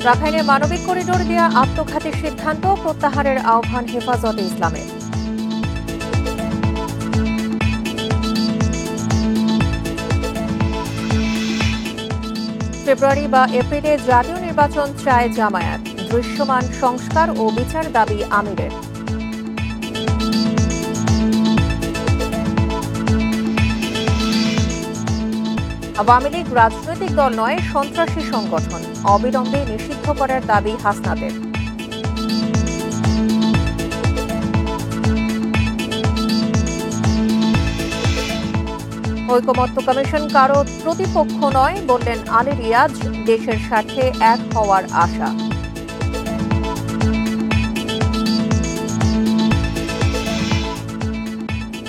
রাখাইনে মানবিক করিডোর দেয়া আত্মঘাতী সিদ্ধান্ত প্রত্যাহারের আহ্বান হেফাজতে ইসলামের। ফেব্রুয়ারি বা এপ্রিলে জাতীয় নির্বাচন চায় জামায়াত, দৃশ্যমান সংস্কার ও বিচার দাবি আমিরের। আওয়ামী লীগ রাজনৈতিক দল নয়, সন্ত্রাসী সংগঠন, অবিলম্বে নিষিদ্ধ করার দাবি হাসনাতের। ঐকমত্য কমিশন কারো প্রতিপক্ষ নয় বললেন আলী রিয়াজ, দেশের স্বার্থে এক হওয়ার আশা।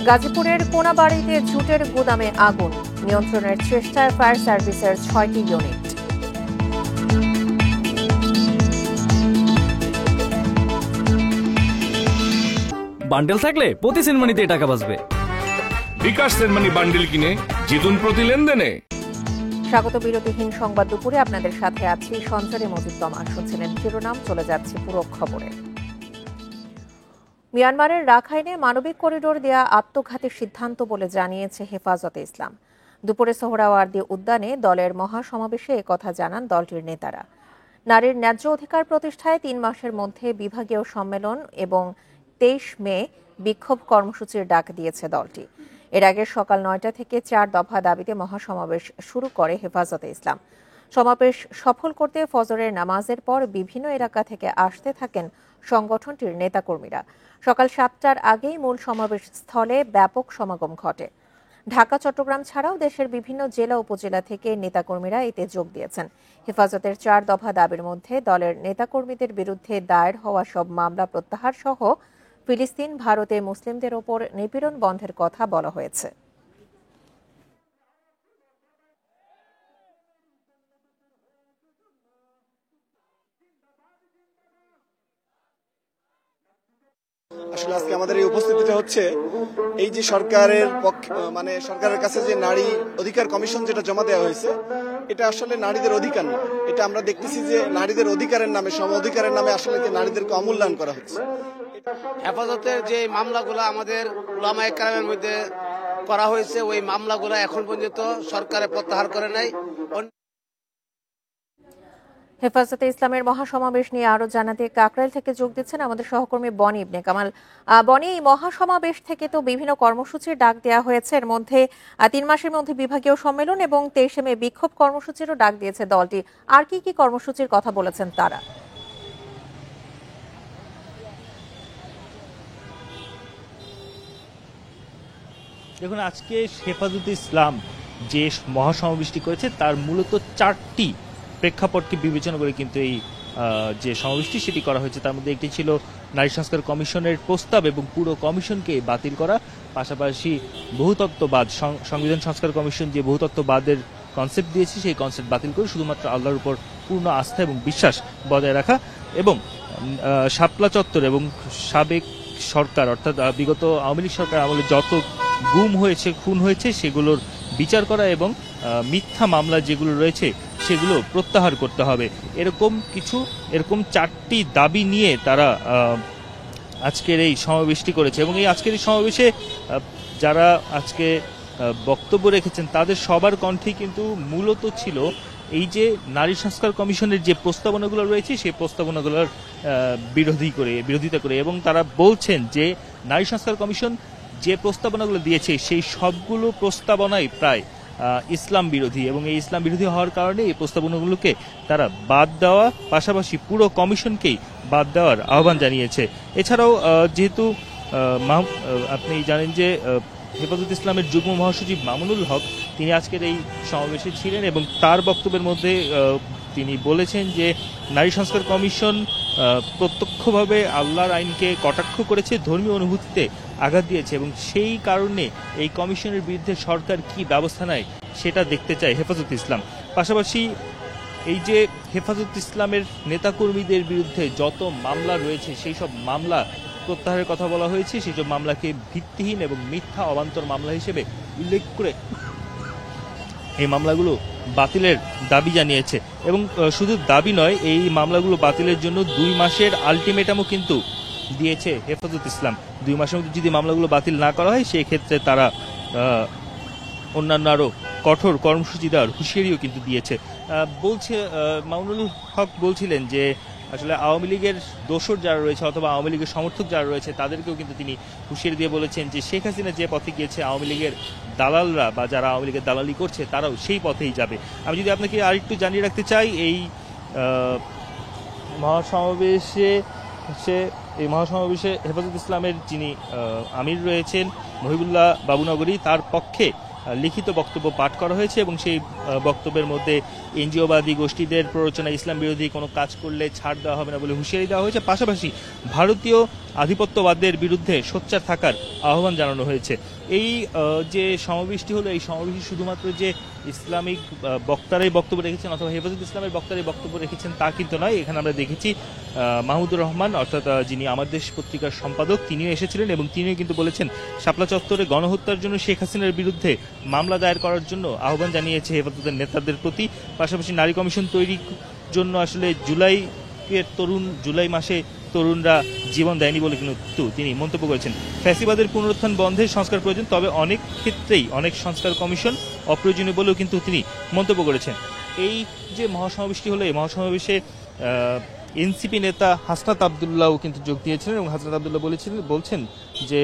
গাজীপুরের কোনাবাড়িতে ঝুটের গুদামে আগুন, নিয়ন্ত্রণের চেষ্টায় ফায়ার সার্ভিসের ৬টি ইউনিট। বান্ডেল থাকলে প্রতি সেনমানিতে টাকা বাঁচবে। বিকাশ সেনমানি বান্ডেল কিনে জিতুন প্রতি লেনদেনে। স্বাগত বিরতিহীন সংবাদ দুপুরে আপনাদের সাথে আছি সঞ্চারী মজিদ। শুনছিলেন শিরোনাম, চলে যাচ্ছে পুরো খবরে। মিয়ানমারের রাখাইনে মানবিক করিডোর দেয়া আত্মঘাতী সিদ্ধান্ত বলে জানিয়েছে হেফাজতে ইসলাম। দুপুরে সোহরাওয়ার্দী উদ্যানে দলের মহাসমাবেশে একথা জানান দলটির নেতারা। নারীর ন্যায্য অধিকার প্রতিষ্ঠায় ৩ মাসের মধ্যে বিভাগীয় সম্মেলন এবং ২৩ মে বিক্ষোভ কর্মসূচির ডাক দিয়েছে দলটি। এর আগে সকাল ৯টা থেকে ৪ দফা দাবিতে মহাসমাবেশ শুরু করে হেফাজতে ইসলাম। সমাবেশ সফল করতে ফজরের নামাজের পর বিভিন্ন এলাকা থেকে আসতে থাকেন সংগঠনটির নেতাকর্মীরা। সকাল ৭টার আগেই মূল সমাবেশ স্থলে ব্যাপক সমাগম ঘটে। ঢাকা, চট্টগ্রাম ছাড়াও দেশের বিভিন্ন জেলা উপজেলা থেকে নেতাকর্মীরা এতে যোগ দিয়েছেন। হেফাজতের ৪ দফা দাবির মধ্যে দলের নেতাকর্মীদের বিরুদ্ধে দায়ের হওয়া সব মামলা প্রত্যাহার সহ ফিলিস্তিন, ভারতে মুসলিমদের ওপর নিপীড়ন বন্ধের কথা বলা হয়েছে। আসলে আজকে আমাদের এই উপস্থিতিটা হচ্ছে এই যে সরকারের সরকারের কাছে যে নারী অধিকার কমিশন যেটা জমা দেওয়া হয়েছে, এটা আসলে নারীদের অধিকার না। এটা আমরা দেখতেছি যে নারীদের অধিকারের নামে, সম অধিকারের নামে আসলে যে নারীদেরকে অমূল্যায়ন করা হচ্ছে। হেফাজতের যে মামলাগুলো আমাদের উলামায়ে কেরামের মধ্যে করা হয়েছে, ওই মামলাগুলো এখন পর্যন্ত সরকারে প্রত্যাহার করে নাই। হেফাজতে ইসলামের মহাসমাবেশ নিয়ে আরো জানাতে কাকরাইল থেকে যোগ দিচ্ছেন আমাদের সহকর্মী বনি ইবনে কামাল। বনি, এই মহাসমাবেশ থেকে তো বিভিন্ন কর্মসূচির ডাক দেওয়া হয়েছে, এর মধ্যে ৩ মাসের মধ্যে বিভাগীয় সম্মেলন এবং ২৩ মে বিক্ষোভ কর্মসূচিরও ডাক দিয়েছে দলটি। আর কি কি কর্মসূচির কথা বলেছেন তারা? দেখুন, আজকে হেফাজতে ইসলাম যে মহাসমাবেশটি করেছে তার মূলত 4টি প্রেক্ষাপটকে বিবেচনা করে কিন্তু এই যে সমাবেশটি সেটি করা হয়েছে। তার মধ্যে একটি ছিল নারী সংস্কার কমিশনের প্রস্তাব এবং পুরো কমিশনকে বাতিল করা, পাশাপাশি বহুতত্ত্ববাদ, সংবিধান সংস্কার কমিশন যে বহুতত্ত্ববাদের কনসেপ্ট দিয়েছে সেই কনসেপ্ট বাতিল করে শুধুমাত্র আল্লাহর উপর পূর্ণ আস্থা এবং বিশ্বাস বজায় রাখা, এবং শাপলা চত্বর এবং সাবেক সরকার অর্থাৎ বিগত আওয়ামী লীগ সরকার আমলে যত গুম হয়েছে, খুন হয়েছে সেগুলোর বিচার করা এবং মিথ্যা মামলা যেগুলো রয়েছে সেগুলো প্রত্যাহার করতে হবে। এরকম 4টি দাবি নিয়ে তারা আজকের এই সমাবেশটি করেছে। এবং এই আজকের এই সমাবেশে যারা আজকে বক্তব্য রেখেছেন তাদের সবার কণ্ঠে কিন্তু মূলত ছিল এই যে নারী সংস্কার কমিশনের যে প্রস্তাবনাগুলো রয়েছে সেই প্রস্তাবনাগুলোর বিরোধিতা করে, এবং তারা বলছেন যে নারী সংস্কার কমিশন যে প্রস্তাবনাগুলো দিয়েছে সেই সবগুলো প্রস্তাবনাই প্রায় ইসলাম বিরোধী, এবং এই ইসলাম বিরোধী হওয়ার কারণে এই প্রস্তাবনাগুলোকে তারা বাদ দেওয়া, পাশাপাশি পুরো কমিশনকেই বাদ দেওয়ার আহ্বান জানিয়েছে। এছাড়াও যেহেতু আপনি জানেন যে হেফাজত ইসলামের যুগ্ম মহাসচিব মামুনুল হক তিনি আজকের এই সমাবেশে ছিলেন, এবং তার বক্তব্যের মধ্যে তিনি বলেছেন যে নারী সংস্কার কমিশন প্রত্যক্ষভাবে আল্লাহর আইনকে কটাক্ষ করেছে, ধর্মীয় অনুভূতিতে আঘাত দিয়েছে, এবং সেই কারণে এই কমিশনের বিরুদ্ধে সরকার কি ব্যবস্থা নেয় সেটা দেখতে চায় হেফাজত ইসলাম। পাশাপাশি এই যে হেফাজত ইসলামের নেতাকর্মীদের বিরুদ্ধে যত মামলা রয়েছে সেই সব মামলা প্রত্যাহারের কথা বলা হয়েছে, সেই সব মামলাকে ভিত্তিহীন এবং মিথ্যা অবান্তর মামলা হিসেবে উল্লেখ করে এই মামলাগুলো বাতিলের দাবি জানিয়েছে এবং শুধু দাবি নয়, এই মামলাগুলো বাতিলের জন্য 2 মাসের আলটিমেটামও কিন্তু দিয়েছে হেফাজত ইসলাম। 2 মাসের মধ্যে যদি মামলাগুলো বাতিল না করা হয় সেই ক্ষেত্রে তারা অন্যান্য আরো কঠোর কর্মসূচি দেওয়ার হুঁশিয়ারিও কিন্তু দিয়েছে। বলছে মামুনুল হক বলছিলেন যে আসলে আওয়ামী লীগের দোসর যারা রয়েছে অথবা আওয়ামী লীগের সমর্থক যারা রয়েছে তাদেরকেও কিন্তু তিনি হুঁশিয়ারি দিয়ে বলেছেন যে শেখ হাসিনা যে পথে গিয়েছে আওয়ামী লীগের দালালরা বা যারা আওয়ামী লীগের দালালি করছে তারাও সেই পথেই যাবে। আমি যদি আপনাকে আরেকটু জানিয়ে রাখতে চাই, এই মহাসমাবেশে হেফাজত ইসলামের যিনি আমির রয়েছেন মহিবুল্লাহ বাবুনগরী, তার পক্ষে লিখিত বক্তব্য পাঠ করা হয়েছে এবং সেই বক্তব্যের মধ্যে এনজিওবাদী গোষ্ঠীদের প্ররোচনা ইসলাম বিরোধী কোনো কাজ করলে ছাড় দেওয়া হবে না বলে হুঁশিয়ারি দেওয়া হয়েছে। পাশাপাশি ভারতীয় আধিপত্যবাদের বিরুদ্ধে সোচ্চার থাকার আহ্বান জানানো হয়েছে। এই যে সমাবেশটি হলো, এই সমাবেশে শুধুমাত্র যে ইসলামিক বক্তারাই বক্তব্য রেখেছেন অথবা হেফাজত ইসলামের বক্তারাই বক্তব্য রেখেছেন তা কিন্তু নয়। এখানে আমরা দেখেছি মাহমুদুর রহমান অর্থাৎ যিনি আমার দেশ পত্রিকার সম্পাদক তিনিও এসেছিলেন এবং তিনিও কিন্তু বলেছেন শাপলা চত্বরে গণহত্যার জন্য শেখ হাসিনার বিরুদ্ধে মামলা দায়ের করার জন্য আহ্বান জানিয়েছে হেফাজতের নেতাদের প্রতি। পাশাপাশি নারী কমিশন তৈরির জন্য আসলে জুলাই মাসে তরুণরা জীবন দেয়নি বলে কিন্তু তিনি মন্তব্য করেছেন। ফ্যাসিবাদের পুনরুত্থান বন্ধে সংস্কার প্রয়োজন, তবে অনেক ক্ষেত্রেই অনেক সংস্কার কমিশন অপ্রয়োজনীয় বলেও কিন্তু তিনি মন্তব্য করেছেন। এই যে মহাসমাবেশটি হলো, এই মহাসমাবেশে এনসিপি নেতা হাসনাত আবদুল্লাহও কিন্তু যোগ দিয়েছিলেন এবং হাসনাত আবদুল্লাহ বলছেন যে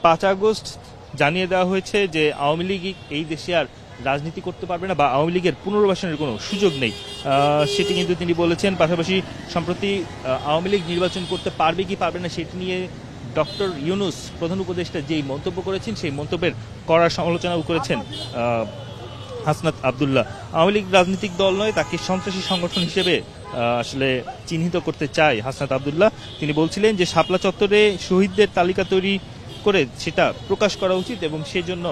5 আগস্ট জানিয়ে দেওয়া হয়েছে যে আওয়ামী লীগ এই দেশে আর রাজনীতি করতে পারবে না বা আওয়ামী লীগের পুনর্বাসনের কোনো সুযোগ নেই, সেটি কিন্তু তিনি বলেছেন। পাশাপাশি সম্প্রতি আওয়ামী লীগ নির্বাচন করতে পারবে কি পারবে না সেটি নিয়ে ডক্টর ইউনূস প্রধান উপদেষ্টা যেই মন্তব্য করেছেন সেই মন্তব্যের কড়া সমালোচনাও করেছেন হাসনাত আবদুল্লাহ। আওয়ামী লীগ রাজনৈতিক দল নয়, তাকে সন্ত্রাসী সংগঠন হিসেবে আসলে চিহ্নিত করতে চায় হাসনাত আবদুল্লাহ। তিনি বলছিলেন যে শাপলা চত্বরে শহীদদের তালিকা তৈরি করে সেটা প্রকাশ করা উচিত এবং সেজন্য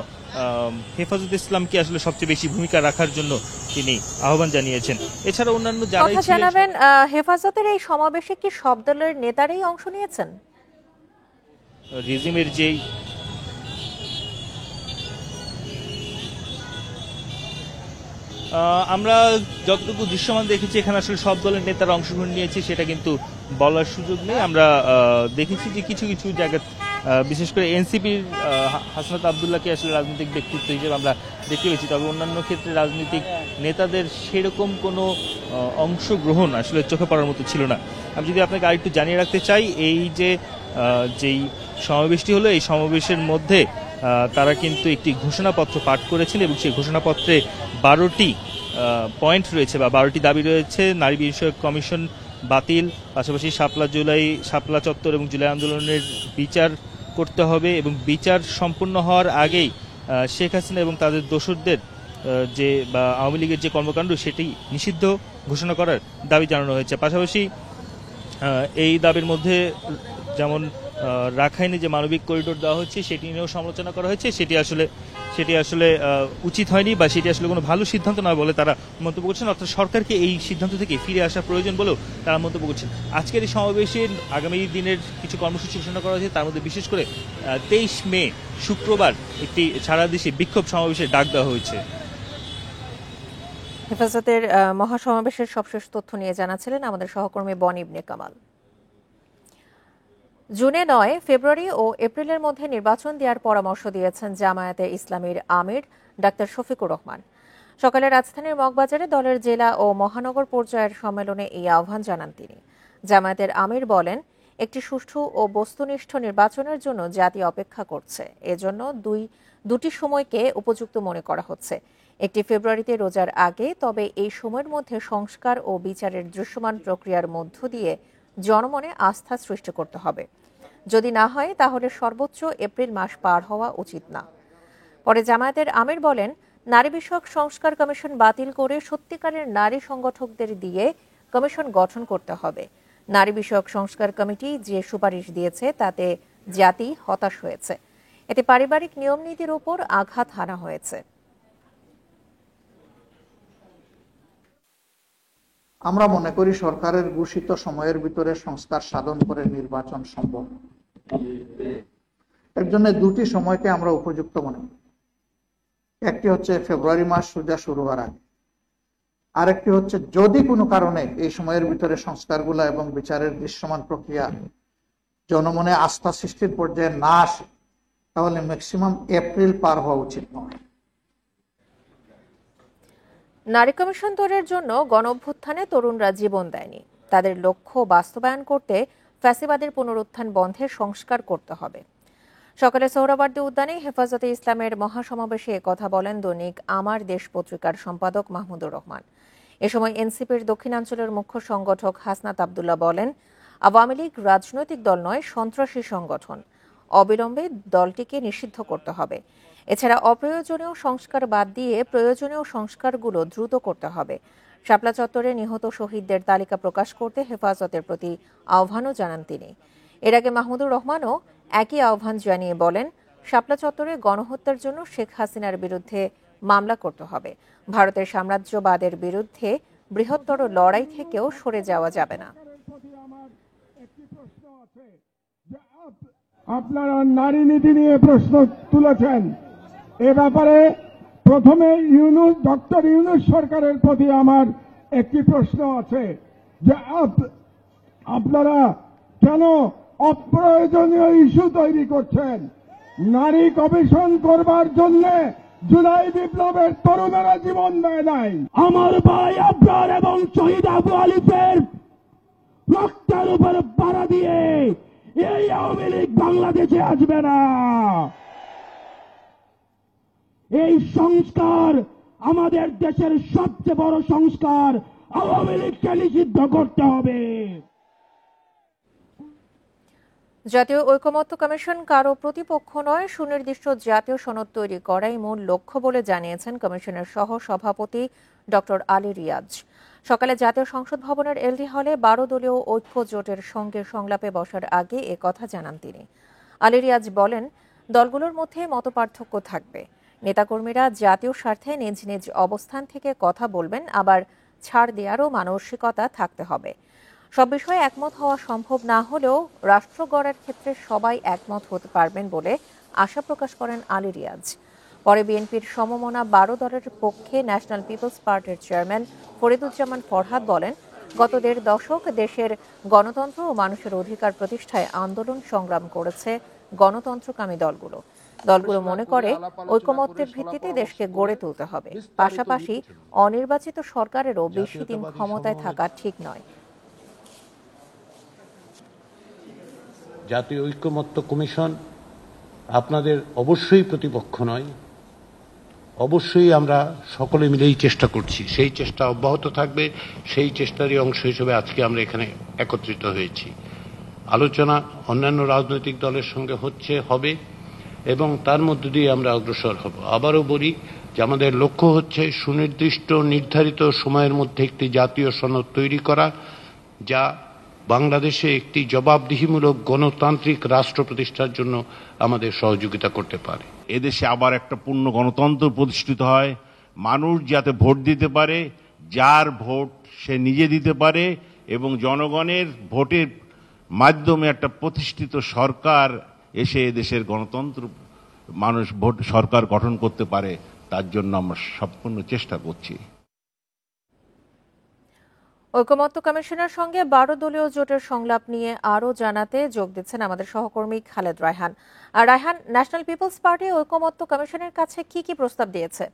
হেফাজত ইসলামকে আসলে সবচেয়ে বেশি ভূমিকা রাখার জন্য তিনি আহ্বান জানিয়েছেন। এছাড়া অন্যান্য যারা জানাবেন, হেফাজতের এই সমাবেশে কি সব দলের নেতারাই অংশ নিয়েছেন? রিজিমের যেই আমরা যতটুকু দৃশ্যমান দেখেছি এখানে আসলে সব দলের নেতারা অংশগ্রহণ নিয়েছে সেটা কিন্তু বলার সুযোগ নেই। আমরা দেখেছি যে কিছু কিছু জায়গায় বিশেষ করে এনসিপির হাসনাত আবদুল্লাহকে আসলে রাজনৈতিক ব্যক্তিত্ব হিসেবে আমরা দেখতে পেয়েছি, তবে অন্যান্য ক্ষেত্রে রাজনৈতিক নেতাদের সেরকম কোনো অংশগ্রহণ আসলে চোখে পড়ার মতো ছিল না। আমি যদি আপনাকে আরেকটু জানিয়ে রাখতে চাই, এই যে যেই সমাবেশটি হলো এই সমাবেশের মধ্যে তারা কিন্তু একটি ঘোষণাপত্র পাঠ করেছেন এবং সেই ঘোষণাপত্রে 12টি পয়েন্ট রয়েছে বা 12টি দাবি রয়েছে। নারী বিষয়ক কমিশন বাতিল, পাশাপাশি শাপলা চত্বর এবং জুলাই আন্দোলনের বিচার করতে হবে এবং বিচার সম্পূর্ণ হওয়ার আগেই শেখ হাসিনা এবং তাদের দোসরদের যে বা আওয়ামী লীগের যে কর্মকাণ্ড সেটি নিষিদ্ধ ঘোষণা করার দাবি জানানো হয়েছে। পাশাপাশি এই দাবির মধ্যে যেমন রাখাইনে যে মানবিক করিডোর দেওয়া হচ্ছে সেটি নিয়েও সমালোচনা করা হয়েছে, সেটি আসলে উচিত হয়নি বা সেটি আসলে কোনো ভালো সিদ্ধান্ত নয় বলে তারা মন্তব্য করছেন। অর্থাৎ সরকারকে এই সিদ্ধান্ত থেকে ফিরে আসা প্রয়োজন বলেও তারা মন্তব্য করছেন। আজকের এই সমাবেশে আগামী দিনের কিছু কর্মসূচি ঘোষণা করা হয়েছে, তার মধ্যে বিশেষ করে 23 মে শুক্রবার একটি সারা দেশে বিক্ষোভ সমাবেশের ডাক দেওয়া হয়েছে। হেফাজতের মহাসমাবেশের সবশেষ তথ্য নিয়ে জানাচ্ছিলেন আমাদের সহকর্মী বন ইবনে কামাল। জুনে নয়, ফেব্রুয়ারি ও এপ্রিলের মধ্যে নির্বাচন দেওয়ার পরামর্শ দিয়েছেন জামায়াতে ইসলামীর আমির ডাক্তার শফিকুর রহমান। সকালে রাজধানীর মগবাজারে দলের জেলা ও মহানগর পর্যায়ের সম্মেলনে এই আহ্বান জানান তিনি। জামায়াতের আমির বলেন, একটি সুষ্ঠু ও বস্তুনিষ্ঠ নির্বাচনের জন্য জাতি অপেক্ষা করছে, এজন্য দুটি সময়কে উপযুক্ত মনে করা হচ্ছে। একটি ফেব্রুয়ারিতে রোজার আগে, তবে এই সময়ের মধ্যে সংস্কার ও বিচারের দৃশ্যমান প্রক্রিয়ার মধ্য দিয়ে জনমনে আস্থা সৃষ্টি করতে হবে। যদি না হয় তাহলে সর্বোচ্চ এপ্রিল মাস পার হওয়া উচিত না। পরে জামায়াতের আমির বলেন, নারী বিষয়ক সংস্কার কমিশন বাতিল করে সত্যিকারের নারী সংগঠকদের দিয়ে কমিশন গঠন করতে হবে। নারী বিষয়ক সংস্কার কমিটি যে সুপারিশ দিয়েছে তাতে জাতি হতাশ হয়েছে, এতে পারিবারিক নিয়মনীতির উপর আঘাত হানা হয়েছে। আমরা মনে করি সরকারের ঘোষিত সময়ের ভিতরে সংস্কার সাধন করে নির্বাচন সম্ভব। এর জন্য দুটি সময়কে আমরা উপযুক্ত মনে করি। একটি হচ্ছে ফেব্রুয়ারি মাস রোজা শুরু হওয়ার আগে, আরেকটি হচ্ছে যদি কোনো কারণে এই সময়ের ভিতরে সংস্কারগুলো এবং বিচারের দৃশ্যমান প্রক্রিয়া জনমনে আস্থা সৃষ্টির পর্যায়ে না আসে, তাহলে ম্যাক্সিমাম এপ্রিল পার হওয়া উচিত নয়। নারী কমিশন তৈরির জন্য গণঅভ্যুত্থানে তরুণরা জীবন দেয়নি। তাদের লক্ষ্য বাস্তবায়ন করতে ফ্যাসিবাদের পুনরুত্থান বন্ধে সংস্কার করতে হবে। সকালে সোহরাওয়ার্দী উদ্যানে হেফাজতে ইসলামের মহাসমাবেশে কথা বলেন দৈনিক আমার দেশ পত্রিকার সম্পাদক মাহমুদুর রহমান। এ সময় এনসিপির দক্ষিণাঞ্চলের মুখ্য সংগঠক হাসনাত আবদুল্লাহ বলেন, আওয়ামী লীগ রাজনৈতিক দল নয়, সন্ত্রাসী সংগঠন। অবিলম্বে দলটিকে নিষিদ্ধ করতে হবে। এছাড়া অপ্রয়োজনীয় সংস্কার বাদ দিয়ে প্রয়োজনীয় সংস্কারগুলো দ্রুত করতে হবে। শাপলা চত্বরে নিহত শহীদদের তালিকা প্রকাশ করতে হেফাজতের প্রতি আহ্বানও জানান তিনি। এর আগে মাহমুদুর রহমানও একই আহ্বান জানিয়ে বলেন, শাপলা চত্বরে গণহত্যার জন্য শেখ হাসিনার বিরুদ্ধে মামলা করতে হবে। ভারতের সাম্রাজ্যবাদের বিরুদ্ধে বৃহত্তর লড়াই থেকেও সরে যাওয়া যাবে না। আপনারা নারী নীতি নিয়ে প্রশ্ন তুলেছেন। এ ব্যাপারে প্রথমে ডক্টর ইউনূস সরকারের প্রতি আমার একটি প্রশ্ন আছে যে আপনারা কেন অপ্রয়োজনীয় ইস্যু তৈরি করছেন? নারী কমিশন করবার জন্য জুলাই বিপ্লবের তরুণেরা জীবন দেয় নাই। আমার ভাই আবরার এবং শহীদ আবু আলিফের রক্তের উপরে পাড়া দিয়ে এই আওয়ামী লীগ বাংলাদেশে আসবে না। এই সংস্কার আমাদের দেশের সবচেয়ে বড় সংস্কার। আওয়ামী লীগকে নিষিদ্ধ করতে হবে। জাতীয় ঐকমত্য কমিশন কারো প্রতিপক্ষ নয়, সুনির্দিষ্ট জাতীয় সনদ তৈরি করাই মূল লক্ষ্য বলে জানিয়েছেন কমিশনের সহ সভাপতি ডক্টর আলী রিয়াজ। সকালে জাতীয় সংসদ ভবনের এলডি হলে 12 দলীয় ঐক্য জোটের সঙ্গে সংলাপে বসার আগে এ কথা জানান তিনি। আলী রিয়াজ বলেন, দলগুলোর মধ্যে মতপার্থক্য থাকবে। নেতাকর্মীরা জাতীয় স্বার্থে নিজ নিজ অবস্থান থেকে কথা বলবেন, আবার ছাড় দেওয়ারও মানসিকতা থাকতে হবে। সব বিষয়ে একমত হওয়া সম্ভব না হলেও রাষ্ট্র গড়ার ক্ষেত্রে সবাই একমত হতে পারবেন বলে আশা প্রকাশ করেন আলী রিয়াজ। পরে বিএনপির সমমনা 12 দলের পক্ষে ন্যাশনাল পিপলস পার্টির চেয়ারম্যান ফরিদুজ্জামান ফরহাদ বলেন, গত 1.5 দশক দেশের গণতন্ত্র ও মানুষের অধিকার প্রতিষ্ঠায় আন্দোলন সংগ্রাম করেছে গণতন্ত্রকামী দলগুলো। দলগুলো মনে করে ঐকমত্যের ভিত্তিতে দেশকে গড়ে তুলতে হবে। পাশাপাশি অনির্বাচিত সরকারেরও বেশি দিন ক্ষমতায় থাকা ঠিক নয়। জাতীয় ঐকমত্য কমিশন আপনাদের অবশ্যই প্রতিপক্ষ নয়। অবশ্যই আমরা সকলে মিলেই চেষ্টা করছি, সেই চেষ্টা অব্যাহত থাকবে। সেই চেষ্টারই অংশ হিসেবে আজকে আমরা এখানে একত্রিত হয়েছি। আলোচনা অন্যান্য রাজনৈতিক দলের সঙ্গে হবে এবং তার মধ্য দিয়ে আমরা অগ্রসর হব। আবারও বলি যে আমাদের লক্ষ্য হচ্ছে সুনির্দিষ্ট নির্ধারিত সময়ের মধ্যে একটি জাতীয় সনদ তৈরি করা, যা বাংলাদেশে একটি জবাবদিহিমূলক গণতান্ত্রিক রাষ্ট্র প্রতিষ্ঠার জন্য আমাদের সহযোগিতা করতে পারে। এদেশে আবার একটা পূর্ণ গণতন্ত্র প্রতিষ্ঠিত হয়, মানুষ যাতে ভোট দিতে পারে, যার ভোট সে নিজে দিতে পারে এবং জনগণের ভোটের মাধ্যমে একটা প্রতিষ্ঠিত সরকার এসে এদেশের গণতন্ত্র মানুষ ভোট সরকার গঠন করতে পারে, তার জন্য আমরা সম্পূর্ণ চেষ্টা করছি। ঐকমত্য কমিশনের সঙ্গে 12 দলীয় জোটের সংলাপ নিয়ে আরও জানাতে যোগ দিচ্ছেন আমাদের সহকর্মী খালেদ রায়হান। আর রায়হান, ন্যাশনাল পিপলস পার্টি ঐকমত্য কমিশনের কাছে কি কি প্রস্তাব দিয়েছে?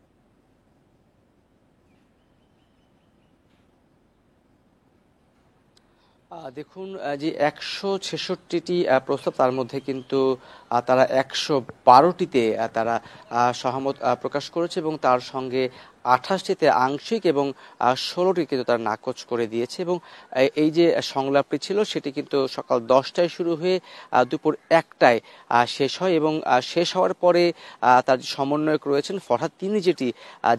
দেখুন, যে 166টি প্রস্তাব, তার মধ্যে কিন্তু তারা 112টিতে তারা সহমত প্রকাশ করেছে এবং তার সঙ্গে 28টিতে আংশিক এবং 16টি কিন্তু তারা নাকচ করে দিয়েছে। এবং এই যে সংলাপটি ছিল সেটি কিন্তু সকাল 10টায় শুরু হয়ে দুপুর 1টায় শেষ হয় এবং শেষ হওয়ার পরে তার যে সমন্বয়ক রয়েছেন ফরহাদ, তিনি যেটি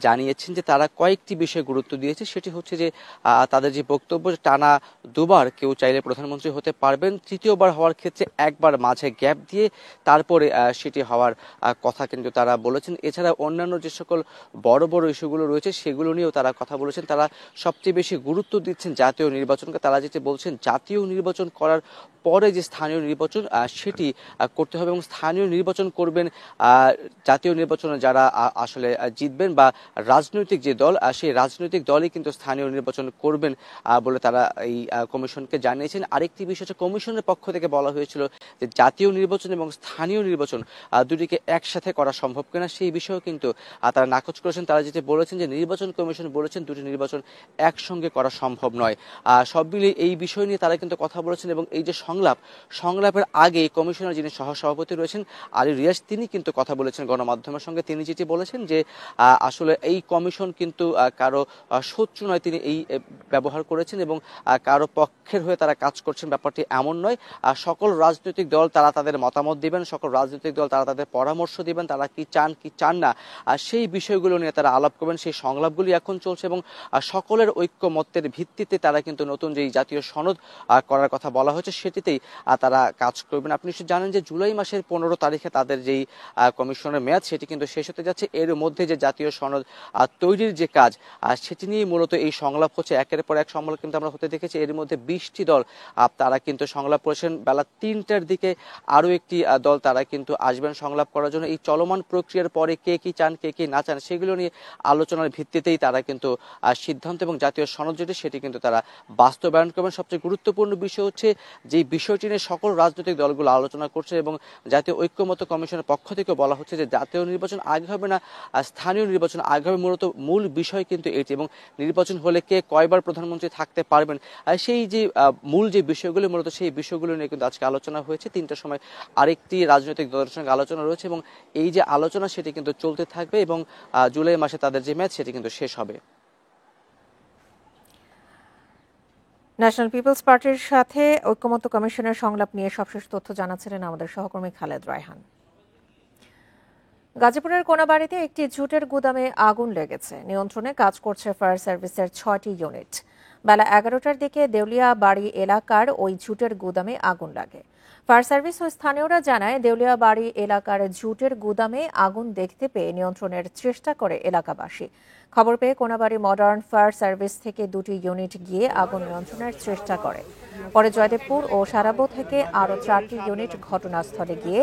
জানিয়েছেন যে তারা কয়েকটি বিষয়ে গুরুত্ব দিয়েছে। সেটি হচ্ছে যে তাদের যে বক্তব্য, টানা দুবার কেউ চাইলে প্রধানমন্ত্রী হতে পারবেন, তৃতীয়বার হওয়ার ক্ষেত্রে একবার মাঝে গ্যাপ দিয়ে তারপরে সেটি হওয়ার কথা কিন্তু তারা বলেছেন। এছাড়া অন্যান্য যে সকল বড় বড় ইস্যু বিষয়গুলো রয়েছে সেগুলো নিয়েও তারা কথা বলেছেন। তারা সবচেয়ে বেশি গুরুত্ব দিচ্ছেন জাতীয় নির্বাচনকে। তারা যেটা বলছেন জাতীয় নির্বাচন করার পরে যে স্থানীয় নির্বাচন সেটি করতে হবে এবং স্থানীয় নির্বাচন করবেন জাতীয় নির্বাচনে যারা আসলে জিতবেন বা রাজনৈতিক যে দল সেই রাজনৈতিক দলই কিন্তু স্থানীয় নির্বাচন করবেন বলে তারা এই কমিশনকে জানিয়েছেন। আরেকটি বিষয় হচ্ছে কমিশনের পক্ষ থেকে বলা হয়েছিল যে জাতীয় নির্বাচন এবং স্থানীয় নির্বাচন দুটিকে একসাথে করা সম্ভব কিনা সেই বিষয়েও কিন্তু তারা নাকচ করেছেন। তারা যেটা বলেছেন যে নির্বাচন কমিশন বলেছেন দুটি নির্বাচন একসঙ্গে করা সম্ভব নয়। সব মিলিয়ে এই বিষয় নিয়ে তারা কিন্তু কথা বলেছেন এবং এই যে সংলাপের আগে কমিশনের যিনি সহসভাপতি রয়েছেন আলী রিয়াজ তিনি কিন্তু কথা বলেছেন গণমাধ্যমের সঙ্গে। তিনি যেটি বলেছেন যে আসলে এই কমিশন কিন্তু কারো শত্রু নয়, তিনি এই ব্যবহার করেছেন এবং কারো পক্ষের হয়ে তারা কাজ করছেন ব্যাপারটি এমন নয়। সকল রাজনৈতিক দল তারা তাদের মতামত দিবেন, সকল রাজনৈতিক দল তারা তাদের পরামর্শ দিবেন, তারা কি চান কি চান না সেই বিষয়গুলো নিয়ে তারা আলাপ করবেন। সেই সংলাপগুলি এখন চলছে এবং সকলের ঐক্যমত্যের ভিত্তিতে তারা কিন্তু নতুন যেই জাতীয় সনদ করার কথা বলা হয়েছে সেটিতেই তারা কাজ করবেন। আপনি নিশ্চয়ই জানেন যে জুলাই মাসের 15 তারিখে তাদের যেই কমিশনের মেয়াদ সেটি কিন্তু শেষ হতে যাচ্ছে। এর মধ্যে যে জাতীয় সনদ তৈরির যে কাজ সেটি নিয়ে মূলত এই সংলাপ হচ্ছে। একের পর এক সংলাপ কিন্তু আমরা হতে দেখেছি। এর মধ্যে 20টি দল তারা কিন্তু সংলাপ করেছেন। বেলা 3টার দিকে আরো একটি দল তারা কিন্তু আসবেন সংলাপ করার জন্য। এই চলমান প্রক্রিয়ার পরে কে কি চান কে কি না চান সেগুলো নিয়ে আলোচনার ভিত্তিতেই তারা কিন্তু সিদ্ধান্ত এবং জাতীয় সনদ যেটি সেটি কিন্তু তারা বাস্তবায়ন করবেন। সবচেয়ে গুরুত্বপূর্ণ বিষয় হচ্ছে যে বিষয়টি নিয়ে সকল রাজনৈতিক দলগুলো আলোচনা করছে এবং জাতীয় ঐক্যমত্য কমিশনের পক্ষ থেকে বলা হচ্ছে যে জাতীয় নির্বাচন আগে হবে না, স্থানীয় নির্বাচন আগে হবে। মূলত মূল বিষয় কিন্তু এটি এবং নির্বাচন হলে কে কয়বার প্রধানমন্ত্রী থাকতে পারবেন সেই যে মূল যে বিষয়গুলো মূলত সেই বিষয়গুলো নিয়ে কিন্তু আজকে আলোচনা হয়েছে। 3টার সময় আরেকটি রাজনৈতিক দলের সঙ্গে আলোচনা রয়েছে এবং এই যে আলোচনা সেটি কিন্তু চলতে থাকবে এবং জুলাই মাসে তাদের যে ম্যাচ সেটি কিন্তু শেষ হবে। ন্যাশনাল পিপলস পার্টির সাথে ঐক্যমত্য কমিশনের সংলাপ নিয়ে সবশেষ তথ্য জানাচ্ছিলেন আমাদের সহকর্মী খালেদ রায়হান। গাজীপুরের কোনাবাড়িতে একটি জুটের গুদামে আগুন লেগেছে। নিয়ন্ত্রণে কাজ করছে ফায়ার সার্ভিসের 6টি ইউনিট। বেলা 11টার দিকে দেউলিয়া বাড়ি এলাকার ওই জুটের গুদামে আগুন লাগে। ফায়ার সার্ভিস ও স্থানীয়রা জানায় দেউলিয়া বাড়ি এলাকার জুটের গুদামে আগুন দেখতে পেয়ে নিয়ন্ত্রণের চেষ্টা করে এলাকাবাসী। খবর পেয়ে কোনাবাড়ি মডার্ন ফায়ার সার্ভিস থেকে 2টি ইউনিট গিয়ে আগুন নিয়ন্ত্রণের চেষ্টা করে। পরে জয়দেবপুর ও সারাবো থেকে আরও 4টি ইউনিট ঘটনাস্থলে গিয়ে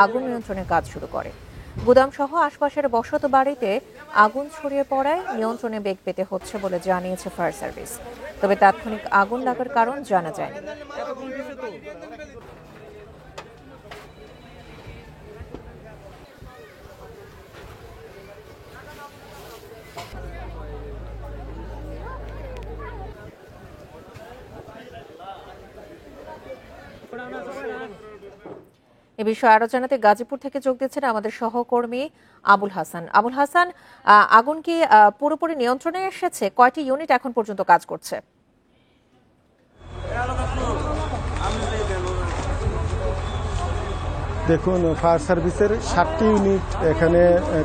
আগুন নিয়ন্ত্রণের কাজ শুরু করে। গুদাম সহ আশপাশের বসত বাড়িতে আগুন ছড়িয়ে পড়ায় নিয়ন্ত্রণে বেগ পেতে হচ্ছে বলে জানিয়েছে ফায়ার সার্ভিস। তবে তাৎক্ষণিক আগুন লাগার কারণ জানা যায়নি। এ বিষয়ে আরো জানাতে গাজীপুর থেকে যোগ দিচ্ছেন আমাদের সহকর্মী আবুল হাসান। আবুল হাসান, আগুন কি পুরোপুরি নিয়ন্ত্রণে এসেছে? কয়টি ইউনিট এখন পর্যন্ত কাজ করছে? দেখুন, ফায়ার সার্ভিসের 7টি ইউনিট এখানে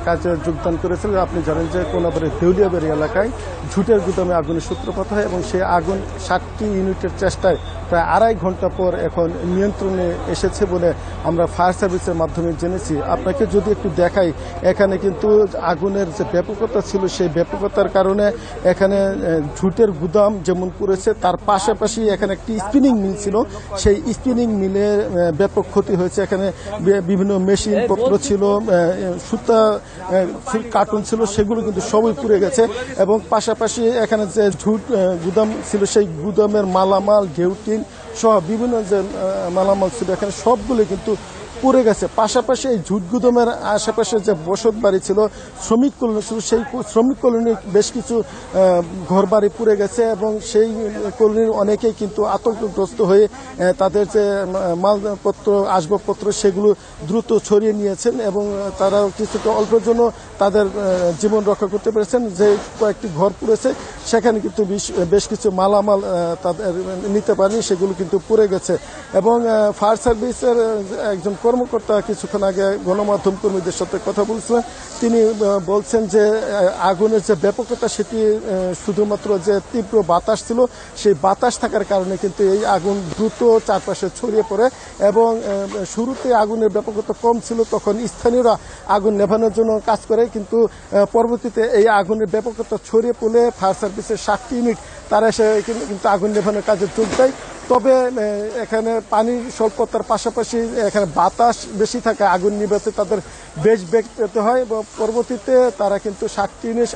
কাজে যোগদান করেছিল। আপনি জানেন যে কোনাবাড়ি দেউলিয়াবাড়ি এলাকায় ঝুটের গুদামে আগুনের সূত্রপাত হয় এবং সেই আগুন 7টি ইউনিটের চেষ্টায় প্রায় 2.5 ঘন্টা পর এখন নিয়ন্ত্রণে এসেছে বলে আমরা ফায়ার সার্ভিসের মাধ্যমে জেনেছি। আপনাকে যদি একটু দেখাই, এখানে কিন্তু আগুনের যে ব্যাপকতা ছিল সেই ব্যাপকতার কারণে এখানে ঝুটের গুদাম যেমন করেছে তার পাশাপাশি এখানে একটি স্পিনিং মিল ছিল, সেই স্পিনিং মিলের ব্যাপক ক্ষতি হয়েছে। এখানে বিভিন্ন মেশিন পত্র ছিল, সুতা কার্টুন ছিল, সেগুলো কিন্তু সবই পুড়ে গেছে এবং পাশাপাশি এখানে যে ঝুট গুদাম ছিল সেই গুদামের মালামাল ঢেউটিন সহ বিভিন্ন যে মালামাল ছিল এখানে সবগুলো কিন্তু পুড়ে গেছে। পাশাপাশি এই ঝুট গুদামের আশেপাশে যে বসত বাড়ি ছিল, শ্রমিক কলোনি ছিল, সেই শ্রমিক কলোনির বেশ কিছু ঘরবাড়ি পুড়ে গেছে এবং সেই কলোনির অনেকেই কিন্তু আতঙ্কগ্রস্ত হয়ে তাদের যে মালপত্র আসবাবপত্র সেগুলো দ্রুত ছড়িয়ে নিয়েছেন এবং তারা কিছুটা অল্পের জন্য তাদের জীবন রক্ষা করতে পেরেছেন। যে কয়েকটি ঘর পুড়েছে সেখানে কিন্তু বেশ কিছু মালামাল তাদের নিতে পারেনি, সেগুলো কিন্তু পুড়ে গেছে এবং ফায়ার সার্ভিসের একজন কর্মকর্তা কিছুক্ষণ আগে গণমাধ্যম কর্মীদের সাথে কথা বলছিলেন। তিনি বলছেন যে আগুনের যে ব্যাপকতা সেটি শুধুমাত্র যে তীব্র বাতাস ছিল, সেই বাতাস থাকার কারণে কিন্তু এই আগুন দ্রুত চারপাশে ছড়িয়ে পড়ে এবং শুরুতে আগুনের ব্যাপকতা কম ছিল, তখন স্থানীয়রা আগুন নেভানোর জন্য কাজ করে, কিন্তু পরবর্তীতে এই আগুনের ব্যাপকতা ছড়িয়ে পড়লে ফায়ার সার্ভিসের 7টি ইউনিট তারা এসে কিন্তু আগুন নেভানোর কাজে যোগ দেয়। তবে এখানে পানির স্বল্পতার পাশাপাশি এখানে বাতাস বেশি থাকে, আগুন নিভাতে তাদের বেশ বেগ পেতে হয় এবং পরবর্তীতে তারা কিন্তু 7টি ইউনিট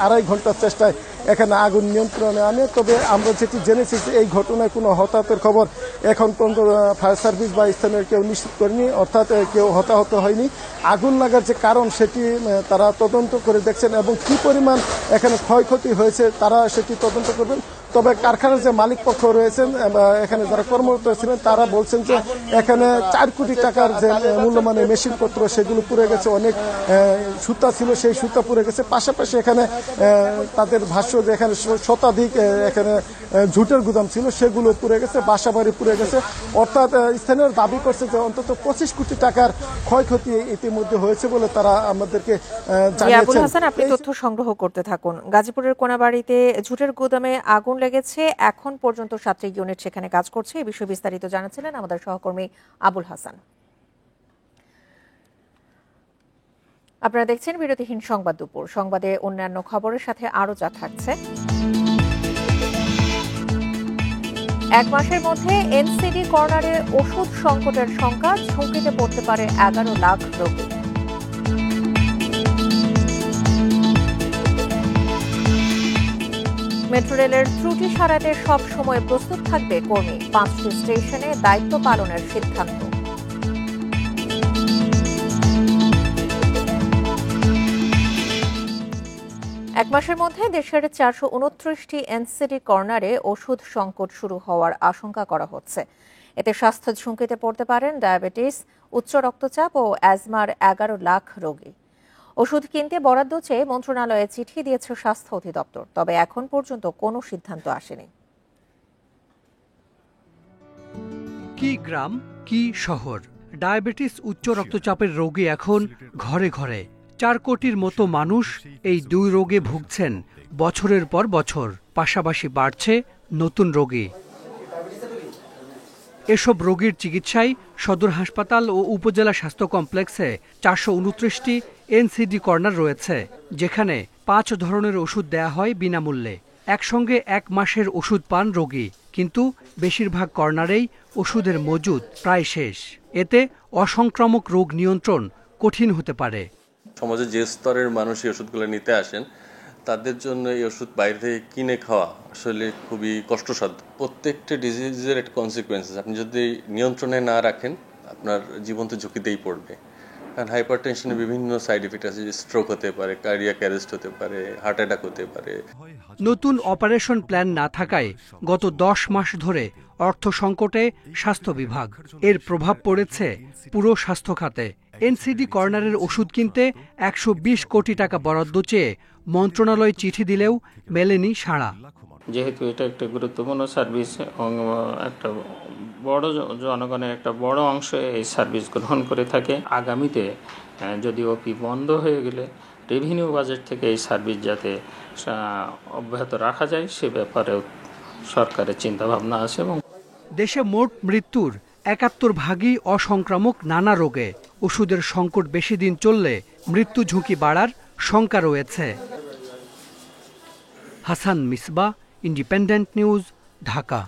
আড়াই ঘন্টার চেষ্টায় এখানে আগুন নিয়ন্ত্রণে আনে। তবে আমরা যেটি জেনেছি যে এই ঘটনায় কোনো হতাহতের খবর এখন পর্যন্ত ফায়ার সার্ভিস বা স্থানীয় কেউ নিশ্চিত করেনি, অর্থাৎ কেউ হতাহত হয়নি। আগুন লাগার যে কারণ সেটি তারা তদন্ত করে দেখছেন এবং কি পরিমাণ এখানে ক্ষয়ক্ষতি হয়েছে তারা সেটি তদন্ত করবেন। তবে কারখানার যে মালিক পক্ষ রয়েছেন, এখানে যারা কর্মরত ছিলেন, তারা বলছেন যে এখানে 4 কোটি টাকার যে মূল্যমানের মেশিনপত্র সেগুলো পুড়ে গেছে, অনেক সুতা ছিল সেই সুতা পুড়ে গেছে। পাশাপাশি এখানে তাদের ভাষ্য যে এখানে শতাধিক এখানে ঝুটের গুদাম ছিল, সেগুলো পুড়ে গেছে, বাসাবাড়ি পুড়ে গেছে। অর্থাৎ স্থানীয় দাবি করছে যে অন্তত 25 কোটি টাকার ক্ষয়ক্ষতি ইতিমধ্যে হয়েছে বলে তারা আমাদেরকে জানিয়েছেন। আবুল হাসান, আপনি তথ্য সংগ্রহ করতে থাকুন। গাজীপুরের কোনাবাড়িতে ঝুটের গুদামে আগুন লেগেছে, এখন পর্যন্ত 7টি ইউনিট সেখানে কাজ করছে। এই বিষয়ে বিস্তারিত জানাচ্ছিলেন আমাদের সহকর্মী আবুল হাসান। আপনারা দেখছেন বিরতিহীন সংবাদ দুপুর। সংবাদে অন্যান্য খবরের সাথে আরো যা থাকছে। 1 মাসের মধ্যে এনসিডি কর্নারে ওষুধ সংকটের শঙ্কা, ঝুঁকিতে পড়তে পারে 11 লাখ রোগী। মেট্রো রেলের ত্রুটি সারাতে সব সময় প্রস্তুত থাকবে কর্মী, 5টি স্টেশনে দায়িত্ব পালনের সিদ্ধান্ত। এক মাসের মধ্যে দেশের 429টি এনসিডি কর্নারে ওষুধ সংকট শুরু হওয়ার আশঙ্কা করা হচ্ছে। এতে স্বাস্থ্য ঝুঁকিতে পড়তে পারেন ডায়াবেটিস, উচ্চ রক্তচাপ ও অ্যাজমার 11 লাখ রোগী। ওষুধ কিনতে বরাদ্দ চেয়ে মন্ত্রণালয়ে চিঠি দিয়েছে স্বাস্থ্য অধিদপ্তর, তবে এখন পর্যন্ত কোনো সিদ্ধান্ত আসেনি। কি গ্রাম কি শহর, ডায়াবেটিস উচ্চ রক্তচাপের রোগী এখন ঘরে ঘরে। 4 কোটির মতো মানুষ এই 2 রোগে ভুগছেন বছরের পর বছর। পাশাপাশি বাড়ছে নতুন রোগী। এসব রোগীর চিকিৎসায় সদর হাসপাতাল ও উপজেলা স্বাস্থ্য কমপ্লেক্সে 429টি এনসিডি কর্নার রয়েছে, যেখানে 5 ধরনের ওষুধ দেয়া হয় বিনামূল্যে। একসঙ্গে 1 মাসের ওষুধ পান রোগী, কিন্তু বেশিরভাগ কর্নারেই ওষুধের মজুদ প্রায় শেষ। এতে অসংক্রামক রোগ নিয়ন্ত্রণ কঠিন হতে পারে। সমাজে যে স্তরের মানুষ এই ওষুধগুলো নিতে আসেন, তাদের জন্য এই ওষুধ বাইরে থেকে কিনে খাওয়া আসলে খুবই কষ্টসাধ্য। প্রত্যেকটা ডিজিজের একটা কনসিকুয়েন্সেস, আপনি যদি নিয়ন্ত্রণে না রাখেন আপনার জীবন তো ঝুঁকিতেই পড়বে। কারণ হাইপার টেনশনের বিভিন্ন সাইড ইফেক্ট আছে, স্ট্রোক হতে পারে, কার্ডিয়াক অ্যারেস্ট হতে পারে, হার্ট অ্যাটাক হতে পারে। নতুন অপারেশন প্ল্যান না থাকায় গত 10 মাস ধরে অর্থ সংকটে স্বাস্থ্য বিভাগ। এর প্রভাব পড়েছে পুরো স্বাস্থ্য খাতে। এনসিডি কর্নারের ওষুধ কিনতে 120 কোটি টাকা বরাদ্দ চেয়ে মন্ত্রণালয় চিঠি দিলেও মেলেনি সাড়া। যেহেতু এটা একটা গুরুত্বপূর্ণ সার্ভিস এবং একটা বড় জনগণের একটা বড় অংশ এই সার্ভিস গ্রহণ করে থাকে, আগামীতে যদি ওপি বন্ধ হয়ে গেলে রেভিনিউ বাজেট থেকে এই সার্ভিস যাতে অব্যাহত রাখা যায় সে ব্যাপারেও সরকারের চিন্তাভাবনা আছে। এবং দেশে মোট মৃত্যুর 71 ভাগই অসংক্রামক নানা রোগে। ওষুধের সংকট বেশি দিন চললে মৃত্যু ঝুঁকি বাড়ার শঙ্কা রয়েছে। Hasan Misba, Independent News, Dhaka.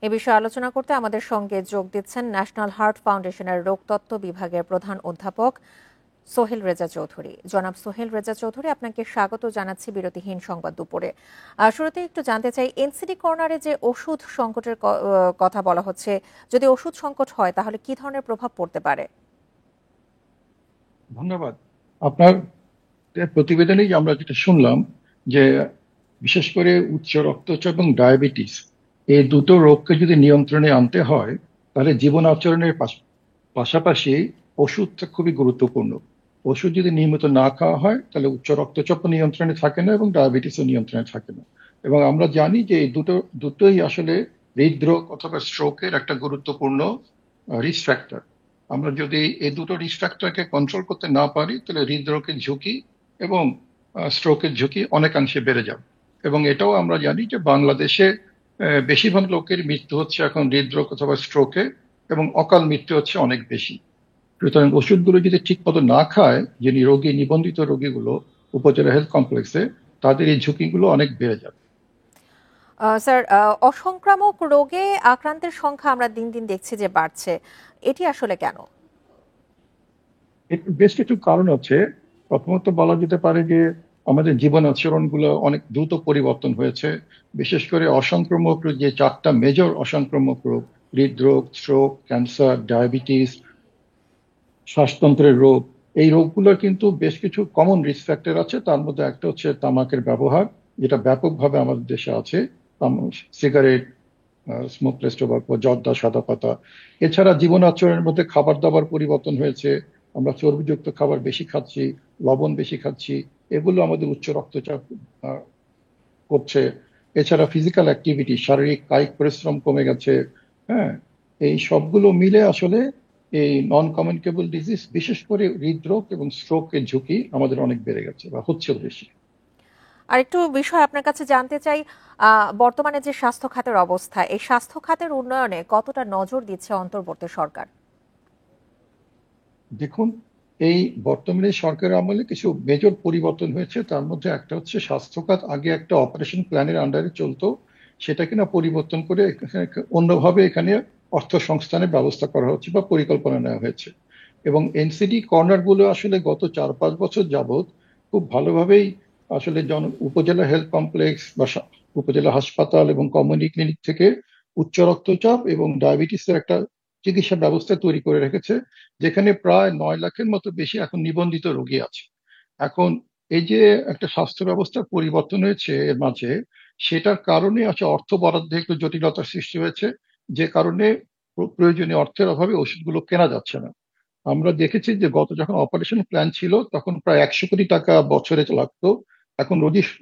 এ বিষয়ে আলোচনা করতে আমাদের সঙ্গে যোগ দিচ্ছেন ন্যাশনাল হার্ট ফাউন্ডেশনের রোগতত্ত্ব বিভাগের প্রধান অধ্যাপক সোহেল রেজা চৌধুরী। জনাব সোহেল রেজা চৌধুরী, আপনাকে স্বাগত জানাচ্ছি বিরতিহীন সংবাদ দুপুরে। শুরুতে একটু জানতে চাই, এনসিডি কর্নারে যে ওষুধ সংকটের কথা বলা হচ্ছে, যদি ওষুধ সংকট হয় তাহলে কি ধরনের প্রভাব পড়তে পারে? ধন্যবাদ। আপনার প্রতিবেদনেই আমরা যেটা শুনলাম যে বিশেষ করে উচ্চ রক্তচাপ এবং ডায়াবেটিস এই দুটো রোগকে যদি নিয়ন্ত্রণে আনতে হয় তাহলে জীবন আচরণের পাশাপাশি ওষুধটা খুবই গুরুত্বপূর্ণ। ওষুধ যদি নিয়মিত না খাওয়া হয় তাহলে উচ্চ রক্তচাপ নিয়ন্ত্রণে থাকে না এবং ডায়াবেটিসও নিয়ন্ত্রণে থাকে না। এবং আমরা জানি যে এই দুটোই আসলে হৃদরোগ অথবা স্ট্রোকের একটা গুরুত্বপূর্ণ রিস্ক ফ্যাক্টর। আমরা যদি এই দুটো রিস্ক ফ্যাক্টরকে কন্ট্রোল করতে না পারি তাহলে হৃদরোগের ঝুঁকি এবং স্ট্রোকের ঝুঁকি অনেকাংশে বেড়ে যাবে। এবং এটাও আমরা জানি যে বাংলাদেশে বেশিরভাগ লোকের মৃত্যু হচ্ছে এখন হৃদরোগ অথবা স্ট্রোকে, এবং অকাল মৃত্যু হচ্ছে অনেক বেশি। সুতরাং ওষুধগুলো যদি ঠিক মতো না খায়, যিনি রোগী নিবন্ধিত রোগীগুলো উপজেলা হেলথ কমপ্লেক্সে, তাদের এই ঝুঁকিগুলো অনেক বেড়ে যাবে। স্যার, অসংক্রামক রোগে আক্রান্তের সংখ্যা আমরা দিন দিন দেখছি যে বাড়ছে, এটি আসলে কেন? বেশ কিছু কারণ আছে। প্রথমত বলা যেতে পারে যে আমাদের জীবন আচরণগুলো অনেক দ্রুত পরিবর্তন হয়েছে। বিশেষ করে অসংক্রামক রোগ, যে 4টা মেজর অসংক্রামক রোগ, হৃদরোগ, স্ট্রোক, ক্যান্সার, ডায়াবেটিস, শ্বাসতন্ত্রের রোগ, এই রোগগুলোর কিন্তু বেশ কিছু কমন রিস্ক ফ্যাক্টর আছে। তার মধ্যে একটা হচ্ছে তামাকের ব্যবহার, যেটা ব্যাপকভাবে আমাদের দেশে আছে, সিগারেট, স্মোকলেস টোবাকো, জর্দা, সাদা পাতা। এছাড়া জীবন আচরণের মধ্যে খাবার দাবার পরিবর্তন হয়েছে। আমরা চর্বিযুক্ত খাবার বেশি খাচ্ছি, লবণ বেশি খাচ্ছি, এগুলো আমাদের উচ্চ রক্তচাপ করছে। এছাড়া ফিজিক্যাল অ্যাক্টিভিটি, শারীরিক কায়িক পরিশ্রম কমে গেছে। হ্যাঁ, এই সবগুলো মিলে আসলে এই নন কমিউনিকেবল ডিজিজ, বিশেষ করে হৃদরোগ এবং স্ট্রোকের ঝুঁকি আমাদের অনেক বেড়ে গেছে বা হচ্ছেও বেশি। আরেকটু বিষয় আপনার কাছে জানতে চাই, বর্তমানে যে স্বাস্থ্য খাতের অবস্থা, এই স্বাস্থ্য খাতের উন্নয়নে কতটা নজর দিচ্ছে অন্তর্বর্তী সরকার? দেখুন, এই বর্তমানে সরকারের আমলে কিছু মেজর পরিবর্তন হয়েছে। তার মধ্যে একটা হচ্ছে স্বাস্থ্য খাত আগে একটা অপারেশন প্ল্যানের আন্ডারে চলতো, সেটা কিনা পরিবর্তন করে অন্যভাবে এখানে অর্থ সংস্থানের ব্যবস্থা করা হচ্ছে বা পরিকল্পনা নেওয়া হয়েছে। এবং এনসিডি কর্নারগুলো আসলে গত 4-5 বছর যাবৎ খুব ভালোভাবেই আসলে উপজেলা হেলথ কমপ্লেক্স বা উপজেলা হাসপাতাল এবং কমিউনিটি ক্লিনিক থেকে উচ্চ রক্তচাপ এবং ডায়াবেটিসের একটা চিকিৎসা ব্যবস্থা তৈরি করে রেখেছে, যেখানে প্রায় 9 লাখের মতো বেশি এখন নিবন্ধিত রোগী আছে। এখন এই যে একটা স্বাস্থ্য ব্যবস্থার পরিবর্তন হয়েছে এর মাঝে, সেটার কারণে আছে অর্থ বরাদ্দে একটু জটিলতার সৃষ্টি হয়েছে, যে কারণে প্রয়োজনীয় অর্থের অভাবে ওষুধগুলো কেনা যাচ্ছে না। আমরা দেখেছি যে গত যখন অপারেশন প্ল্যান ছিল তখন প্রায় 100 কোটি টাকা বছরে লাগতো। এখন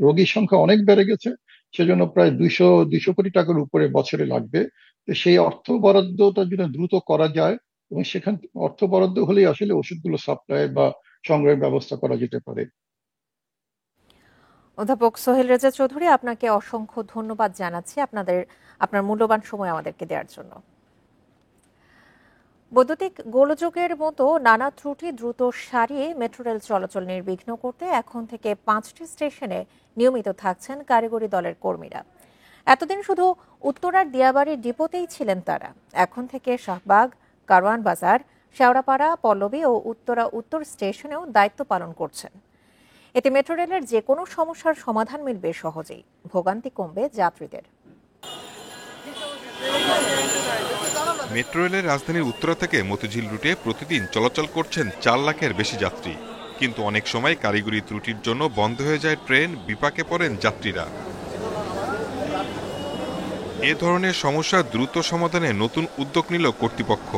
রোগীর সংখ্যা অনেক বেড়ে গেছে, সেজন্য প্রায় 200 কোটি টাকার উপরে বছরে লাগবে। তো সেই অর্থ বরাদ্দটা যদি দ্রুত করা যায়, এবং সেখান অর্থ বরাদ্দ হলেই আসলে ওষুধগুলো সাপ্লাই বা সংগ্রহের ব্যবস্থা করা যেতে পারে। অধ্যাপক সোহেল রেজা চৌধুরী, আপনাকে অসংখ্য ধন্যবাদ জানাচ্ছি আপনার মূল্যবান সময় আমাদেরকে দেওয়ার জন্য। বৈদ্যুতিক গোলযোগের মতো নানা ত্রুটি দ্রুত সারিয়ে মেট্রো রেল চলাচল নির্বিঘ্ন করতে এখন থেকে 5টি স্টেশনে নিয়মিত থাকছেন কারিগরি দলের কর্মীরা। এতদিন শুধু উত্তরার দিয়াবাড়ি ডিপোতেই ছিলেন তারা, এখন থেকে শাহবাগ, কারওয়ান বাজার, শেওড়াপাড়া, পল্লবী ও উত্তরা উত্তর স্টেশনেও দায়িত্ব পালন করছেন। এতে মেট্রো রেলের যে কোনো সমস্যার সমাধান মিলবে সহজেই, ভোগান্তি কমবে যাত্রীদের। মেট্রো রেলের রাজধানীর উত্তরা থেকে মতিঝিল রুটে প্রতিদিন চলাচল করছেন 4 লাখের বেশি যাত্রী, কিন্তু অনেক সময় কারিগরি ত্রুটির জন্য বন্ধ হয়ে যায় ট্রেন, বিপাকে পড়েন যাত্রীরা। এ ধরনের সমস্যা দ্রুত সমাধানে নতুন উদ্যোগ নিল কর্তৃপক্ষ।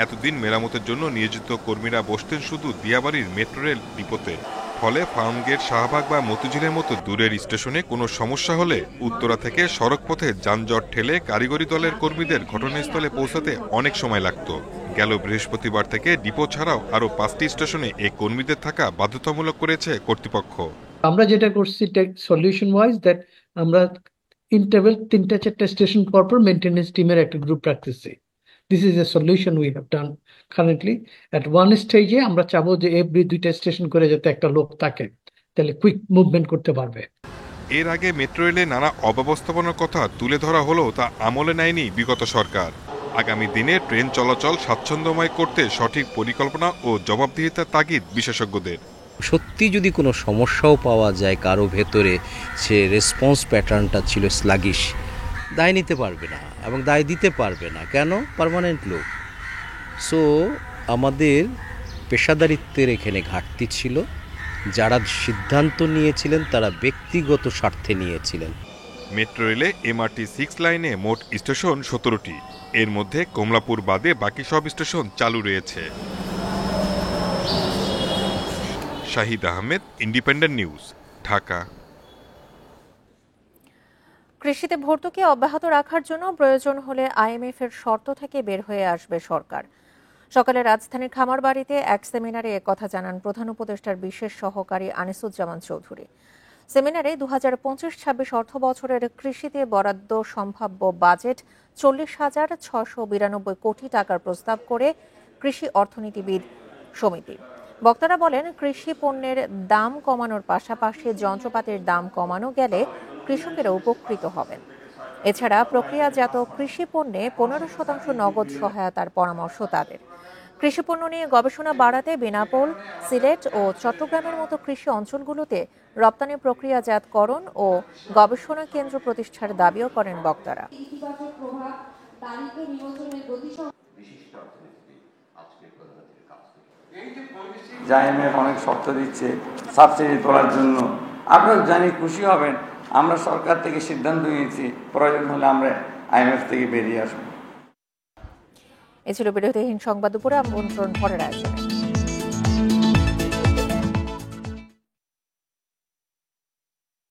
এতদিন মেরামতের জন্য নিয়োজিত কর্মীরা বসতেন শুধু দিয়াবাড়ির মেট্রো রেল ডিপোতে। ফলে ফার্মগেট, শাহবাগ বা মতিঝিলের মতো দূরের স্টেশনে কোনো সমস্যা হলে উত্তরা থেকে সড়ক পথে যানজট ঠেলে কারিগরি দলের কর্মীদের ঘটনাস্থলে পৌঁছাতে অনেক সময় লাগত। গেল বৃহস্পতিবার থেকে ডিপো ছাড়াও আরও 5টি স্টেশনে এই কর্মীদের থাকা বাধ্যতামূলক করেছে কর্তৃপক্ষ। আমরা যেটা করছি সলিউশন ওয়াইজ, দ্যাট আমরা ইন্টারভেল 3-4 স্টেশন পর মেইনটেনেন্স টিমের একটা গ্রুপ রাখতেছি। This is a solution we have done currently. At one stage আমরা চাবো যে এভরি 2টা স্টেশন করে যাতে একটা লোক থাকে, তাহলে কুইক মুভমেন্ট করতে পারবে। এর আগে মেট্রো রেলে নানা অব্যবস্থাপনার কথা তুলে ধরা হলেও তা আমলে নেয়নি বিগত সরকার। আগামী দিনে ট্রেন চলাচল স্বাচ্ছন্দ্যময় করতে সঠিক পরিকল্পনা ও জবাবদিহিতার তাগিদ বিশেষজ্ঞদের। সত্যি যদি কোনো সমস্যাও পাওয়া যায় কারো ভেতরে, সে রেসপন্স প্যাটার্নটা ছিল স্লাগিশ, দায় নিতে পারবে না এবং দায় দিতে পারবে না। কেন? পার্মানেন্ট লোক। সো আমাদের পেশাদারিত্বের এখানে ঘাটতি ছিল। যারা সিদ্ধান্ত নিয়েছিলেন তারা ব্যক্তিগত স্বার্থে নিয়েছিলেন। মেট্রো রেলে MRT 6 লাইনে মোট স্টেশন 17টি, এর মধ্যে কমলাপুর বাদে বাকি সব স্টেশন চালু রয়েছে। Shahid Ahmed, independent News, Dhaka. কৃষিতে ভর্তুকি অব্যাহত রাখার জন্য প্রয়োজন হলে আইএমএফ এর শর্ত থেকে বের হয়ে আসবে সরকার। সকালে রাজধানীর খামারবাড়িতে এক সেমিনারে একথা জানান প্রধান উপদেষ্টার বিশেষ সহকারী আনিসুজ্জামান চৌধুরী। সেমিনারে 2025-26 অর্থ বছরের কৃষিতে বরাদ্দ সম্ভাব্য বাজেট 40,692 কোটি টাকার প্রস্তাব করে কৃষি অর্থনীতিবিদ সমিতি। বক্তারা বলেন, কৃষি পণ্যের দাম কমানোর পাশাপাশি যন্ত্রপাতির দাম কমানো গেলে কৃষকেরা উপকৃত হবেন। এছাড়া প্রক্রিয়াজাত কৃষি পণ্যে 15% নগদ সহায়তার পরামর্শ তাদের। কৃষিপণ্য নিয়ে গবেষণা বাড়াতে বেনাপোল, সিলেট ও চট্টগ্রামের মতো কৃষি অঞ্চলগুলোতে রপ্তানি প্রক্রিয়াজাতকরণ ও গবেষণা কেন্দ্র প্রতিষ্ঠার দাবিও করেন বক্তারা। আইএমএফ অনেক শর্ত দিচ্ছে সাবসিডি তোলার জন্য, আপনারা জানি খুশি হবেন। আমরা সরকার থেকে সিদ্ধান্ত নিয়েছি প্রয়োজন হলে আমরা আইএমএফ থেকে বেরিয়ে আসবো। এ ছিল বিরতিহীন সংবাদ দুপুরে আমন্ত্রণ পরের আয়োজনে।